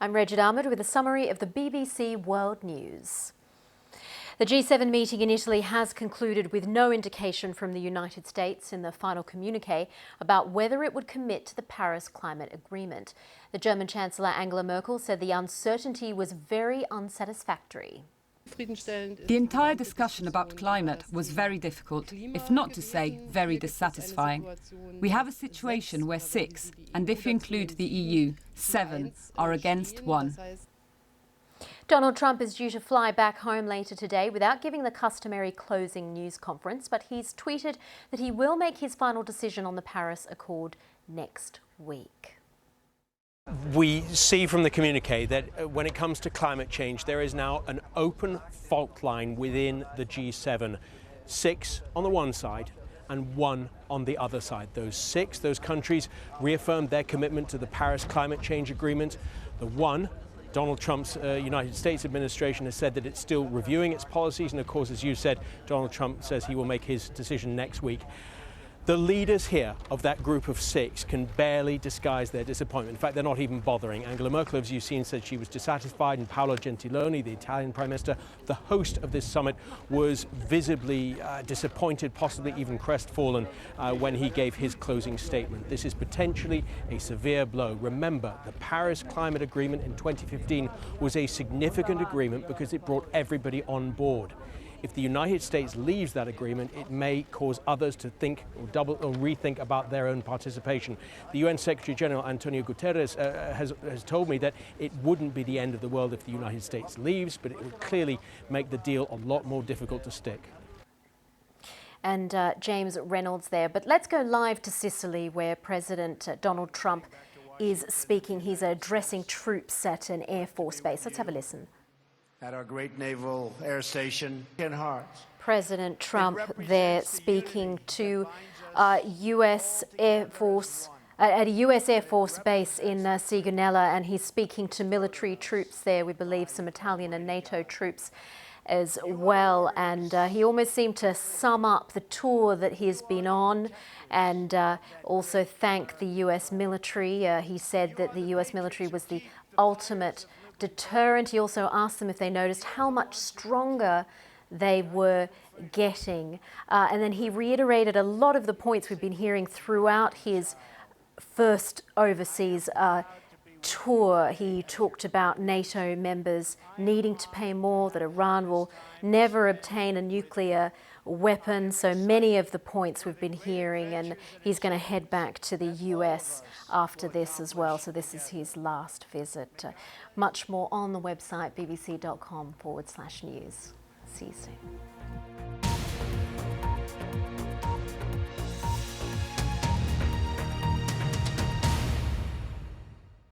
I'm Regid Ahmed with a summary of the BBC World News. The G7 meeting in Italy has concluded with no indication from the United States in the final communiqué about whether it would commit to the Paris Climate Agreement. The German Chancellor Angela Merkel said the uncertainty was very unsatisfactory. The entire discussion about climate was very difficult, if not to say very dissatisfying. We have a situation where 6, and if you include the EU, 7 are against 1. Donald Trump is due to fly back home later today without giving the customary closing news conference, but he's tweeted that he will make his final decision on the Paris Accord next week. We see from the communiqué that when it comes to climate change, there is now an open fault line within the G7. 6 on the one side and 1 on the other side. Those countries reaffirmed their commitment to the Paris Climate Change Agreement. The one, Donald Trump's United States administration, has said that it's still reviewing its policies. And of course, as you said, Donald Trump says he will make his decision next week. The leaders here of that group of 6 can barely disguise their disappointment. In fact, they're not even bothering. Angela Merkel, as you've seen, said she was dissatisfied, and Paolo Gentiloni, the Italian Prime Minister, the host of this summit, was visibly disappointed, possibly even crestfallen, when he gave his closing statement. This is potentially a severe blow. Remember, the Paris Climate Agreement in 2015 was a significant agreement because it brought everybody on board. If the United States leaves that agreement, it may cause others to think or rethink about their own participation. The UN Secretary General Antonio Guterres has told me that it wouldn't be the end of the world if the United States leaves, but it would clearly make the deal a lot more difficult to stick. And James Reynolds there. But let's go live to Sicily, where President Donald Trump is speaking. He's addressing troops at an Air Force base. Let's have a listen. At our great naval air station in Hearts. President Trump there speaking to US Air Force at a US Air Force base in Sigonella, and he's speaking to military troops there. We believe some Italian and NATO troops as well, and he almost seemed to sum up the tour that he's been on and also thank the US military. He said that the US military was the ultimate deterrent. He also asked them if they noticed how much stronger they were getting. And then he reiterated a lot of the points we've been hearing throughout his first overseas tour. He talked about NATO members needing to pay more, that Iran will never obtain a nuclear weapon. So many of the points we've been hearing, and he's going to head back to the US after this as well. So this is his last visit. Much more on the website bbc.com/news. See you soon.